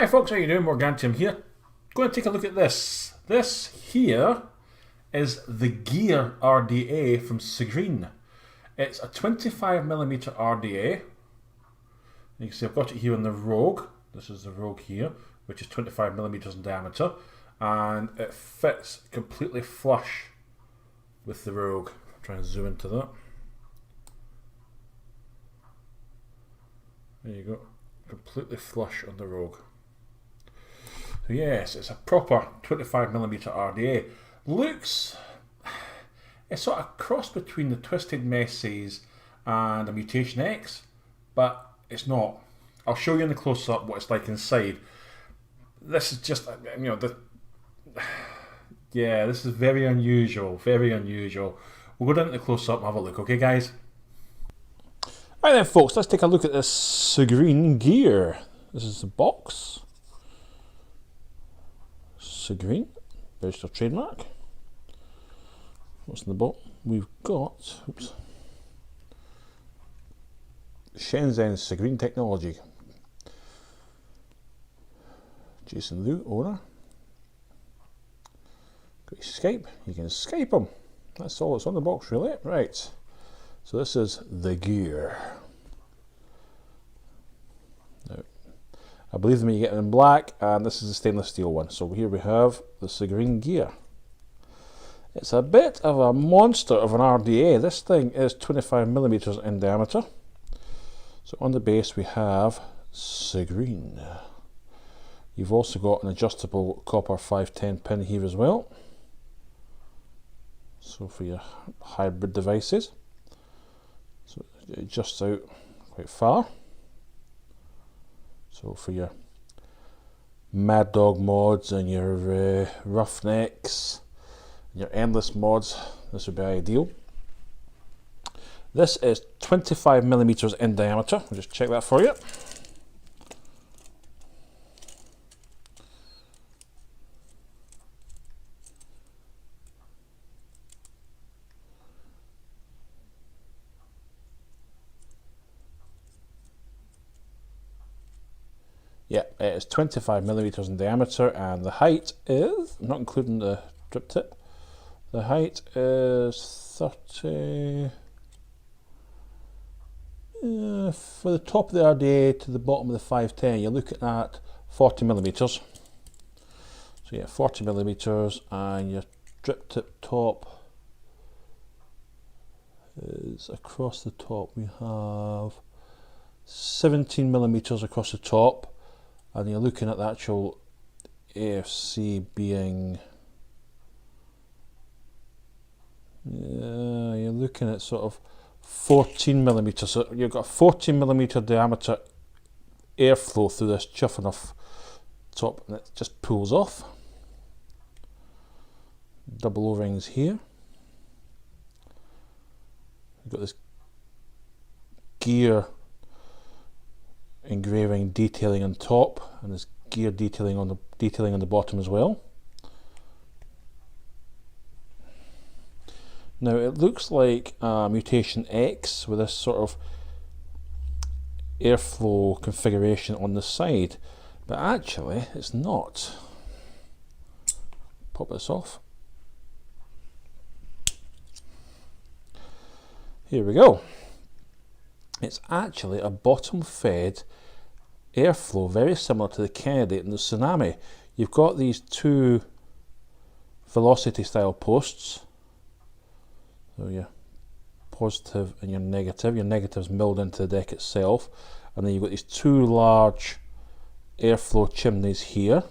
Hi folks, how you doing? Morgantium here. Going to take a look at this. This here is the Gear RDA from Cigreen. It's a 25mm RDA. You can see I've got it here in the Rogue. This is the Rogue here, which is 25mm in diameter, and it fits completely flush with the Rogue. I'll try and zoom into that. There you go, completely flush on the Rogue. So yes, it's a proper 25mm RDA. Looks, it's sort of cross between the Twisted Messes and a Mutation X, but it's not. I'll show you in the close-up what it's like inside. This is just, you know, yeah, this is very unusual, very unusual. We'll go down to the close-up and have a look, okay guys? Right then folks, let's take a look at this Cigreen Gear. This is the box. Cigreen, registered trademark. What's in the bottom? We've got, oops, Shenzhen Cigreen Technology. Jason Liu, owner. Got your Skype, you can Skype them. That's all that's on the box really. Right, so this is the Gear. Now, I believe them you get it in black, and this is the stainless steel one. So here we have the Cigreen Gear. It's a bit of a monster of an RDA. This thing is 25mm in diameter. So on the base we have Cigreen. You've also got an adjustable copper 510 pin here as well. So for your hybrid devices. So it adjusts out quite far. So for your Mad Dog mods and your Roughnecks, your endless mods, this would be ideal. This is 25mm in diameter. I'll just check that for you. Yeah, it is 25mm in diameter, and the height is, not including the drip tip, the height is 30, for the top of the RDA to the bottom of the 510, you're looking at 40mm. So yeah, 40mm, and your drip tip top is across the top. We have 17mm across the top. And you're looking at the actual AFC being, you're looking at sort of 14mm. So you've got a 14mm diameter airflow through this chuff enough top, and it just pulls off. Double O-rings here. You've got this gear engraving detailing on top, and this gear detailing on the bottom as well. Now it looks like a Mutation X with this sort of airflow configuration on the side, but actually it's not. Pop this off. Here we go. It's actually a bottom fed airflow, very similar to the Kennedy and the Tsunami. You've got these two velocity style posts. So your positive and your negative. Your negative's milled into the deck itself. And then you've got these two large airflow chimneys here.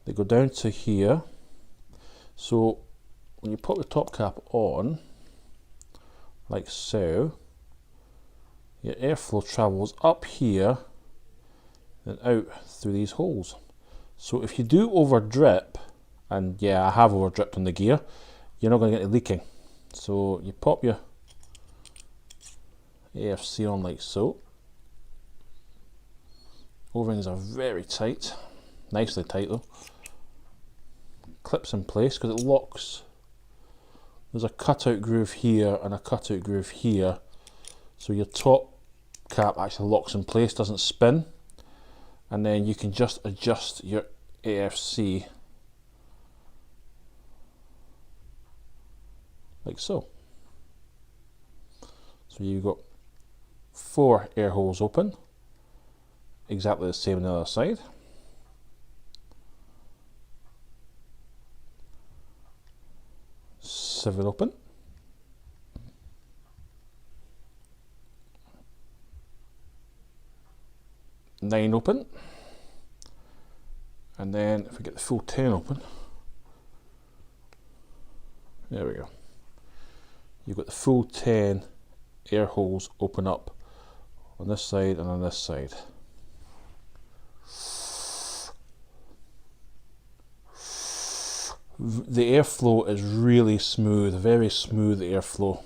They go down to here. So when you put the top cap on, like so, your airflow travels up here and out through these holes. So if you do over drip, and yeah, I have over dripped on the gear, you're not going to get it leaking. So you pop your AFC on like so. O-rings are very tight, nicely tight though. Clips in place because it locks. There's a cutout groove here and a cutout groove here. So your top cap actually locks in place, doesn't spin, and then you can just adjust your AFC like so. So you've got 4 air holes open, exactly the same on the other side. Seven open. Nine open. And then if we get the full 10 open, there we go. You've got the full 10 air holes open up on this side and on this side. The airflow is really smooth, very smooth airflow.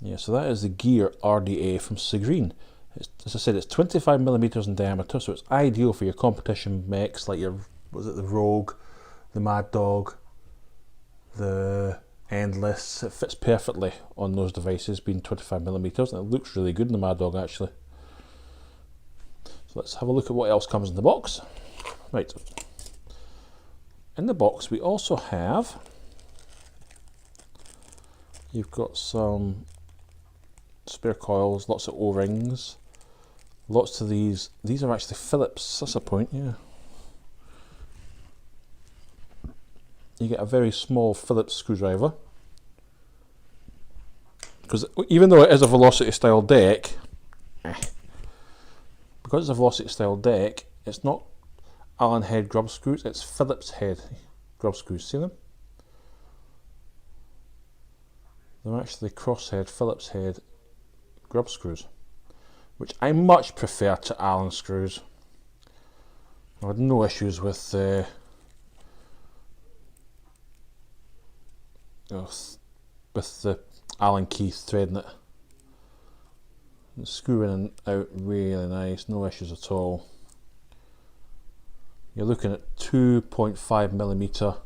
Yeah, so that is the Gear RDA from Cigreen. As I said, it's 25mm in diameter, so it's ideal for your competition mechs like your, was it the Rogue, the Mad Dog, the Endless. It fits perfectly on those devices, being 25mm, and it looks really good in the Mad Dog actually. So let's have a look at what else comes in the box. Right. In the box we also have, you've got some spare coils, lots of O-rings, lots of these are actually Phillips, that's a point, yeah. You get a very small Phillips screwdriver, because even though it is a Velocity style deck, because it's a Velocity style deck, it's not Allen head grub screws, it's Phillips head grub screws, see them? They're actually crosshead, Phillips head grub screws, which I much prefer to Allen screws. I had no issues with the Allen key threading it. The screw in and out really nice, no issues at all. You're looking at 2.5mm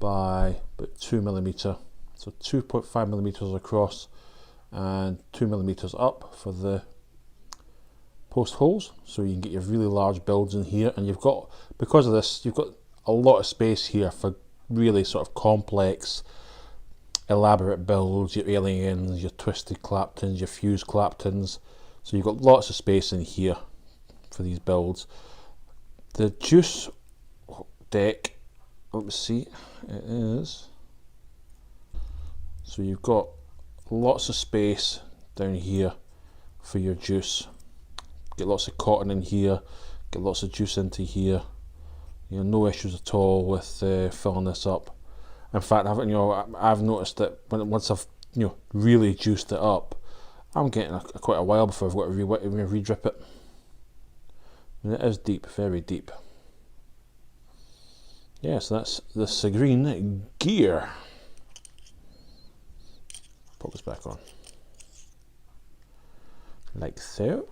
by about 2mm, so 2.5mm across and 2mm up for the post holes, so you can get your really large builds in here, and you've got, because of this, you've got a lot of space here for really sort of complex, elaborate builds, your aliens, your twisted Claptons, your fused Claptons, so you've got lots of space in here for these builds. The juice deck, let's see, it is, so you've got lots of space down here for your juice. Get lots of cotton in here, get lots of juice into here. You know, no issues at all with filling this up. In fact, I've noticed that once I've really juiced it up, I'm getting quite a while before I've got to re-drip it. And it is deep, very deep. Yeah, so that's the Cigreen Gear. Pop this back on. Like so.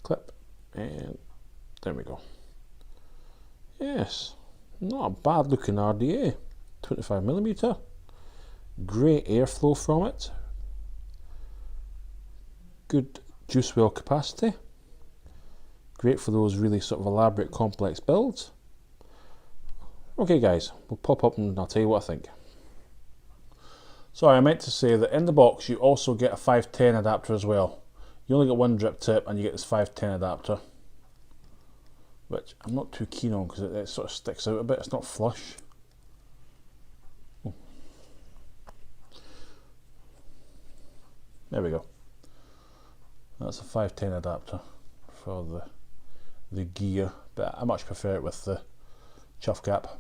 Clip, and there we go. Yes, not a bad looking RDA. 25mm. Great airflow from it. Good juice well capacity. Great for those really sort of elaborate complex builds. Okay guys, we'll pop up and I'll tell you what I think. Sorry, I meant to say that in the box you also get a 510 adapter as well. You only get one drip tip and you get this 510 adapter, which I'm not too keen on because it sort of sticks out a bit, it's not flush. Oh. There we go. That's a 510 adapter for the gear, but I much prefer it with the chuff cap.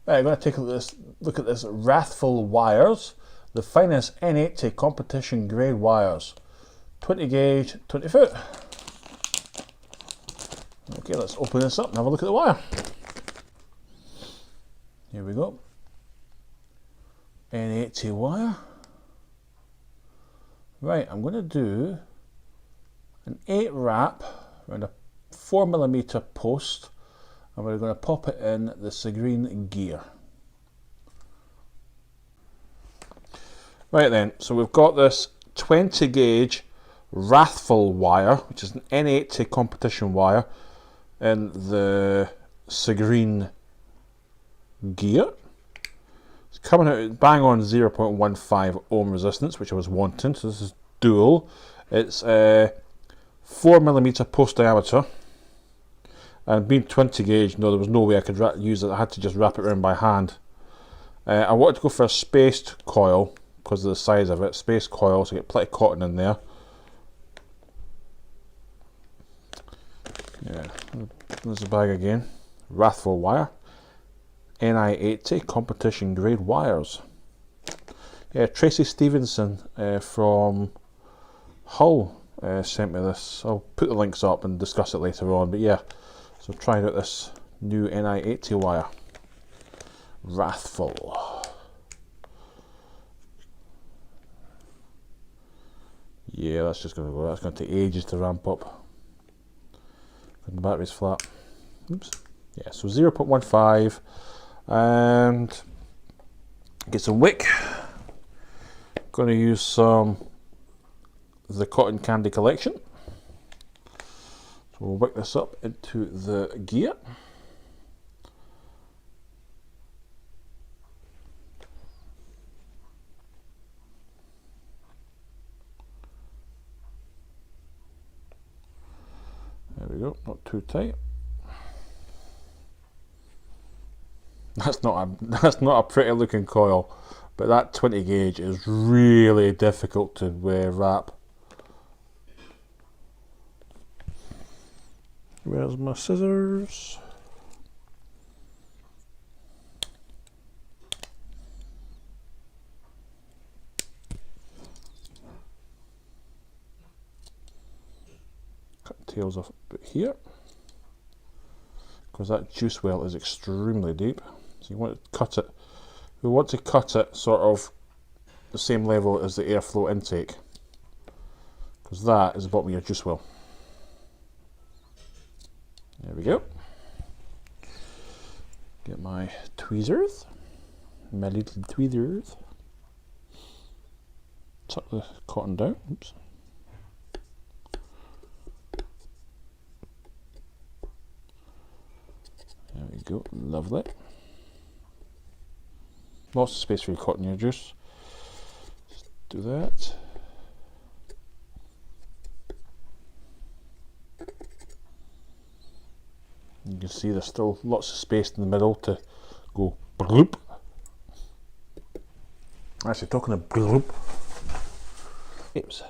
Right, I'm going to take a look at this Wrathful wires, the finest NI80 competition grade wires, 20 gauge, 20 foot. Okay, let's open this up and have a look at the wire. Here we go. NI80 wire. Right, I'm going to do an 8 wrap around a 4mm post, and we're going to pop it in the Cigreen Gear. Right then, so we've got this 20 gauge Wrathful wire, which is an N80 competition wire in the Cigreen Gear. It's coming out bang on 0.15 ohm resistance, which I was wanting. So this is dual. It's 4mm post diameter, and being 20 gauge, no, there was no way I could use it. I had to just wrap it around by hand. I wanted to go for a spaced coil because of the size of it. Spaced coil, so get plenty of cotton in there. Yeah, there's the bag again. Wrathful wire. NI80 competition grade wires. Yeah, Tracy Stevenson from Hull sent me this. I'll put the links up and discuss it later on. But yeah, so trying out this new NI80 wire. Wrathful. Yeah, that's just going to go. That's going to take ages to ramp up. The battery's flat. Oops. Yeah, so 0.15 and get some wick. Going to use some of the cotton candy collection. So we'll wick this up into the gear. There we go, not too tight. That's not a pretty looking coil, but that 20 gauge is really difficult to wrap. Where's my scissors? Cut the tails off a bit here, because that juice well is extremely deep. So you want to cut it. We want to cut it sort of the same level as the airflow intake, because that is the bottom of your juice well. There we go. Get my tweezers, my little tweezers. Tuck the cotton down. Oops. There we go. Lovely. Lots of space for your cotton in your juice. Just do that. You can see there's still lots of space in the middle to go bloop. Actually, talking of bloop. Oops.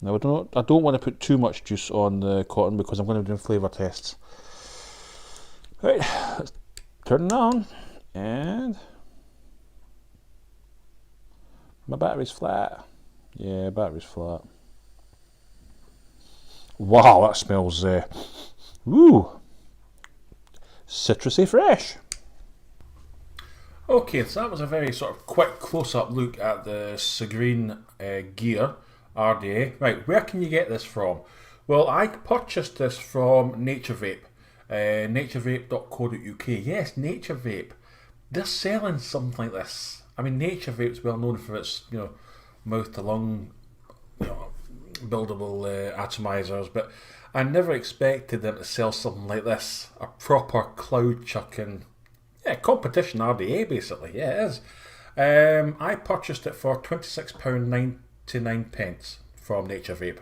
Now I don't want to put too much juice on the cotton because I'm going to be doing flavour tests. Right, let's turn it on, and my battery's flat. Yeah, battery's flat. Wow, that smells woo, citrusy fresh. Okay, so that was a very sort of quick close-up look at the Cigreen Gear RDA. Right, where can you get this from? Well, I purchased this from Nature Vape, naturevape.co.uk. Yes, Nature Vape. They're selling something like this. I mean, Nature Vape's well known for its, mouth to lung, buildable atomizers, but I never expected them to sell something like this. A proper cloud chucking, competition RDA basically. Yeah, it is. I purchased it for £26.99 from Nature Vape.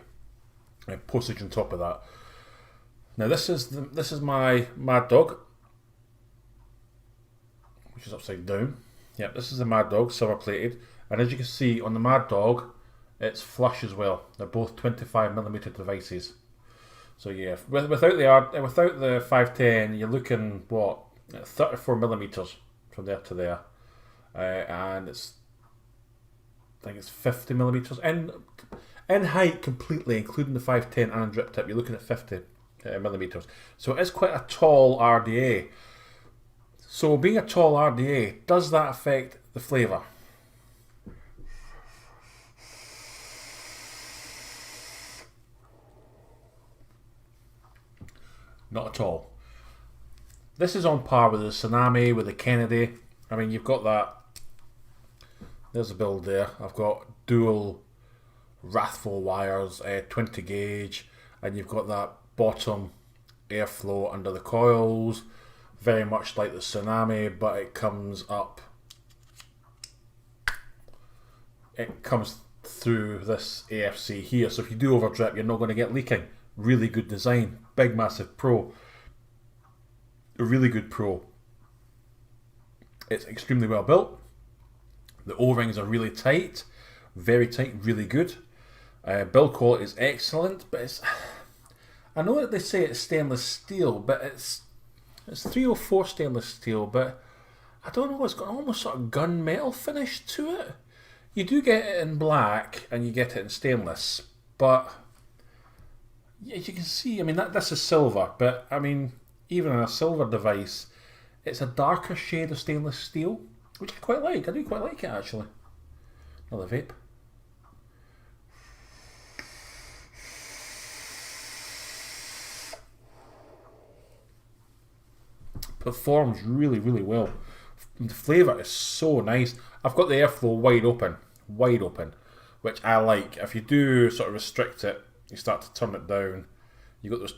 Postage on top of that. Now this is my Mad Dog, which is upside down. Yep, this is the Mad Dog, silver plated, and as you can see on the Mad Dog, it's flush as well. They're both 25mm devices. So yeah, without the 510, you're looking what, 34mm from there to there, and I think it's 50mm in height completely, including the 510 and drip tip. You're looking at 50mm. So it is quite a tall RDA. So being a tall RDA, does that affect the flavour? Not at all. This is on par with the Tsunami, with the Kennedy. I mean, you've got that. There's a build there. I've got dual Wrathful wires, 20 gauge, and you've got that bottom airflow under the coils, very much like the Tsunami, but it comes up. It comes through this AFC here, so if you do overdrip, you're not going to get leaking. Really good design, big massive pro. A really good pro. It's extremely well built. The O-rings are really tight, very tight, really good. Build quality is excellent, but it's. I know that they say it's stainless steel, but it's 304 stainless steel, but I don't know. It's got almost sort of gunmetal finish to it. You do get it in black and you get it in stainless, but as you can see, I mean this is silver, but I mean even in a silver device, it's a darker shade of stainless steel, which I quite like. I do quite like it actually. Another vape. Performs really, really well. The flavour is so nice. I've got the airflow wide open, which I like. If you do sort of restrict it, you start to turn it down. You got those.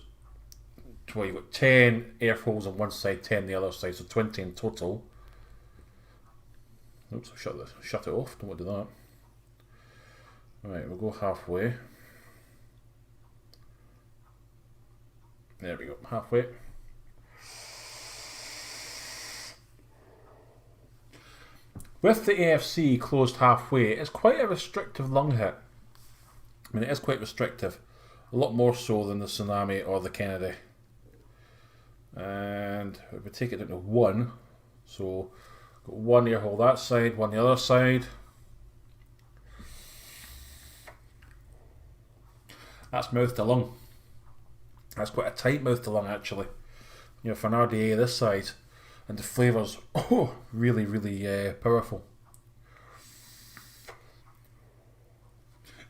Well, you've got 10 airflows on one side, 10 on the other side, so 20 in total. Oops, I shut it off. Don't want to do that. Right, we'll go halfway. There we go, halfway. With the AFC closed halfway, it's quite a restrictive lung hit. I mean, it is quite restrictive. A lot more so than the Tsunami or the Kennedy. And if we take it down to 1, so got 1 air hole that side, 1 the other side. That's mouth to lung. That's quite a tight mouth to lung actually. You know, for an RDA this side. And the flavours, really, really powerful.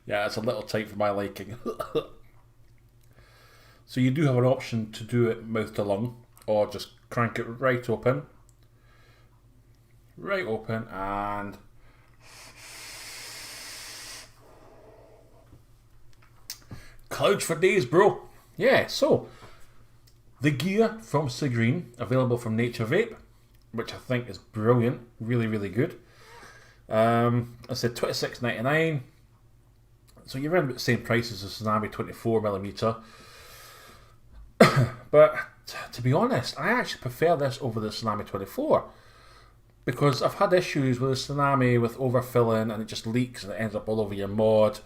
Yeah, it's a little tight for my liking. So you do have an option to do it mouth to lung, or just crank it right open. Right open, and clouds for days, bro. Yeah, so the gear from Cigreen, available from Nature Vape, which I think is brilliant, really, really good. I said $26.99, so you're around about the same price as the Tsunami 24mm. But to be honest, I actually prefer this over the Tsunami 24, because I've had issues with the Tsunami with overfilling and it just leaks and it ends up all over your mod.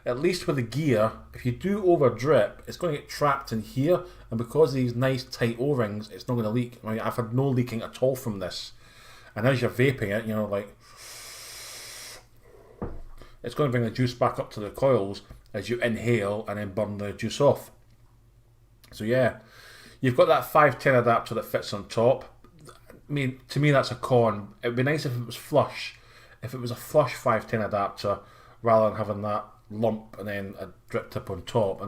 At least with the gear, if you do over drip, it's going to get trapped in here, and because of these nice tight O-rings, it's not going to leak. I mean, I've had no leaking at all from this. And as you're vaping it, you know, like, it's going to bring the juice back up to the coils as you inhale and then burn the juice off. So yeah, you've got that 510 adapter that fits on top. I mean, to me that's a con. It would be nice if it was flush. If it was a flush 510 adapter, rather than having that lump and then a drip tip on top.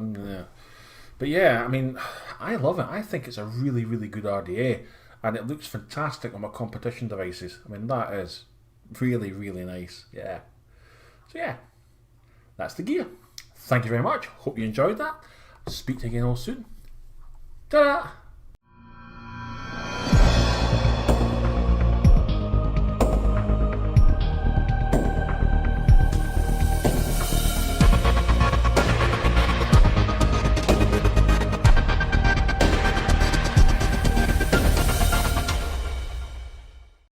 But yeah, I mean, I love it. I think it's a really, really good RDA, and it looks fantastic on my competition devices. I mean, that is really, really nice. Yeah. So yeah, that's the gear. Thank you very much. Hope you enjoyed that. Speak to you again all soon. Ta-da!